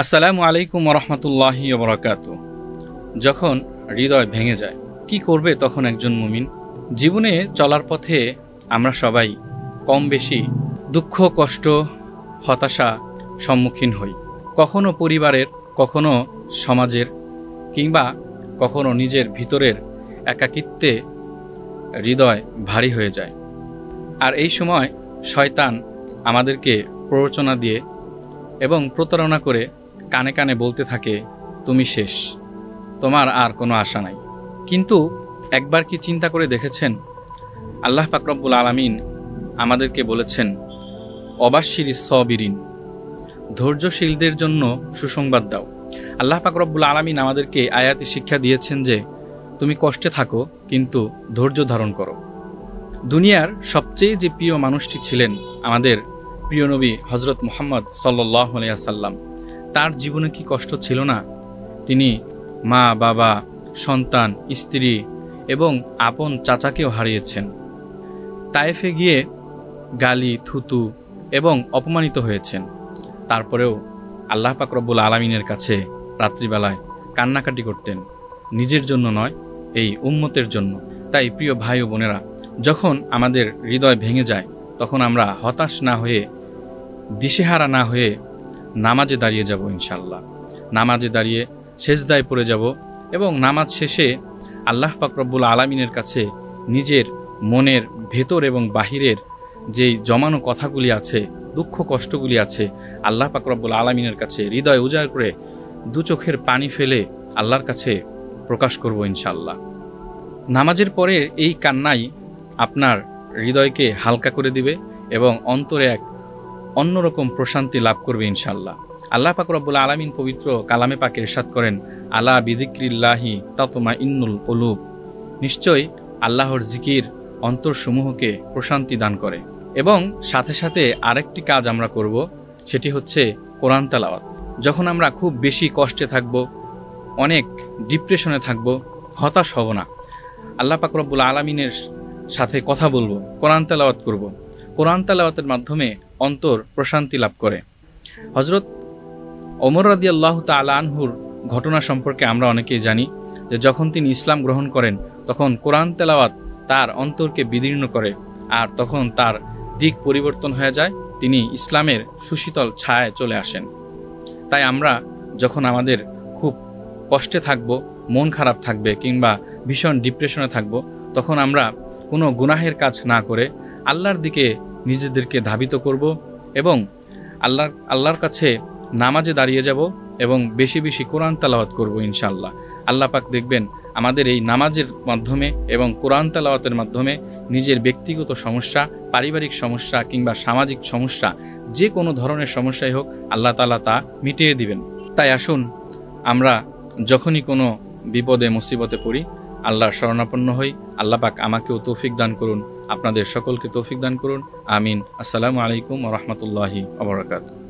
আসসালামু আলাইকুম ওরহমতুল্লাহি ওবরাকাতু। যখন হৃদয় ভেঙে যায় কি করবে তখন একজন মুমিন? জীবনে চলার পথে আমরা সবাই কম বেশি দুঃখ, কষ্ট, হতাশা সম্মুখীন হই। কখনো পরিবারের, কখনো সমাজের, কিংবা কখনো নিজের ভিতরের একাকিত্বে হৃদয় ভারী হয়ে যায়। আর এই সময় শয়তান আমাদেরকে প্ররোচনা দিয়ে এবং প্রতারণা করে কানে কানে বলতে থাকে, তুমি শেষ, তোমার আর কোনো আশা নাই। কিন্তু একবার কি চিন্তা করে দেখেছেন, আল্লাহ পাক রব্বুল আলামিন আমাদেরকে বলেছেন, অবাশশিরিস সাবিরিন, ধৈর্যশীলদের জন্য সুসংবাদ দাও। আল্লাহ পাক রব্বুল আলামিন আমাদেরকে আয়াতে শিক্ষা দিয়েছেন যে তুমি কষ্টে থাকো কিন্তু ধৈর্য ধারণ করো। দুনিয়ার সবচেয়ে যে প্রিয় মানুষটি ছিলেন আমাদের প্রিয় নবী হজরত মুহাম্মদ সাল্লাল্লাহু আলাইহি ওয়াসাল্লাম, তার জীবনে কি কষ্ট ছিল না? তিনি মা, বাবা, সন্তান, স্ত্রী এবং আপন চাচাকেও হারিয়েছেন। তায়েফে গিয়ে গালি, থুতু এবং অপমানিত হয়েছেন। তারপরেও আল্লাহ পাক রব্বুল আলামিনের কাছে রাত্রিবেলায় কান্নাকাটি করতেন, নিজের জন্য নয়, এই উম্মতের জন্য। তাই প্রিয় ভাই ও বোনেরা, যখন আমাদের হৃদয় ভেঙে যায় তখন আমরা হতাশ না হয়ে, দিশেহারা না হয়ে নামাজে দাঁড়িয়ে যাব ইনশাআল্লাহ। নামাজে দাঁড়িয়ে সেজদায় পড়ে যাব এবং নামাজ শেষে আল্লাহ পাক রব্বুল আলামিনের কাছে নিজের মনের ভেতর এবং বাহিরের যেই জমানো কথাগুলি আছে, দুঃখ কষ্টগুলি আছে, আল্লাহ পাক রব্বুল আলামিনের কাছে হৃদয় উজাড় করে দু চোখের পানি ফেলে আল্লাহর কাছে প্রকাশ করব ইনশাআল্লাহ। নামাজের পরে এই কান্নাই আপনার হৃদয়কে হালকা করে দিবে এবং অন্তরে এক অন্যরকম প্রশান্তি লাভ করবে ইনশাআল্লাহ। আল্লাহ পাক রব্বুল আলামিন পবিত্র কালামে পাকে ইরশাদ করেন, আলা বিযিক্রিল্লাহি তাতমাইন্নুল কুলুব, নিশ্চয়ই আল্লাহর জিকির অন্তরসমূহকে প্রশান্তি দান করে। এবং সাথে সাথে আরেকটি কাজ আমরা করব, সেটি হচ্ছে কোরআন তেলাওয়াত। যখন আমরা খুব বেশি কষ্টে থাকব, অনেক ডিপ্রেশনে থাকব, হতাশ হব না, আল্লাহ পাক রব্বুল আলামিনের সাথে কথা বলবো, কোরআন তেলাওয়াত করব। কোরআন তেলাওয়াতের মাধ্যমে অন্তর প্রশান্তি লাভ করে। হযরত ওমর রাদিয়াল্লাহু তাআলা আনহুর ঘটনা সম্পর্কে আমরা অনেকেই জানি যে যখন তিনি ইসলাম গ্রহণ করেন তখন কোরআন তেলাওয়াত তার অন্তরকে বিদীর্ণ করে, আর তখন তার দিক পরিবর্তন হয়ে যায়, তিনি ইসলামের সুশীতল ছায়ায় চলে আসেন। তাই আমরা যখন আমাদের খুব কষ্টে থাকব, মন খারাপ থাকবে কিংবা ভীষণ ডিপ্রেশনে থাকব, তখন আমরা কোনো গুনাহের কাজ না করে আল্লাহর দিকে নিজেদেরকে ধাবিত করব এবং আল্লাহর কাছে নামাজে দাঁড়িয়ে যাব এবং বেশি বেশি কোরআন তেলাওয়াত করব ইনশাআল্লাহ। আল্লাহ পাক দেখবেন আমাদের এই নামাজের মাধ্যমে এবং কোরআন তেলাওয়াতের মাধ্যমে নিজের ব্যক্তিগত সমস্যা, পারিবারিক সমস্যা কিংবা সামাজিক সমস্যা, যে কোনো ধরনের সমস্যাই হোক, আল্লাহ তাআলা তা মিটিয়ে দিবেন। তাই আসুন আমরা যখনই কোনো বিপদে মুসিবতে পড়ি আল্লাহর শরণাপন্ন হই। আল্লাহ পাক আমাকেও তৌফিক দান করুন, আপনাদের সকলকে তৌফিক দান করুন। আমিন। আসসালামু আলাইকুম ওয়া রাহমাতুল্লাহি ওয়া বারাকাতুহু।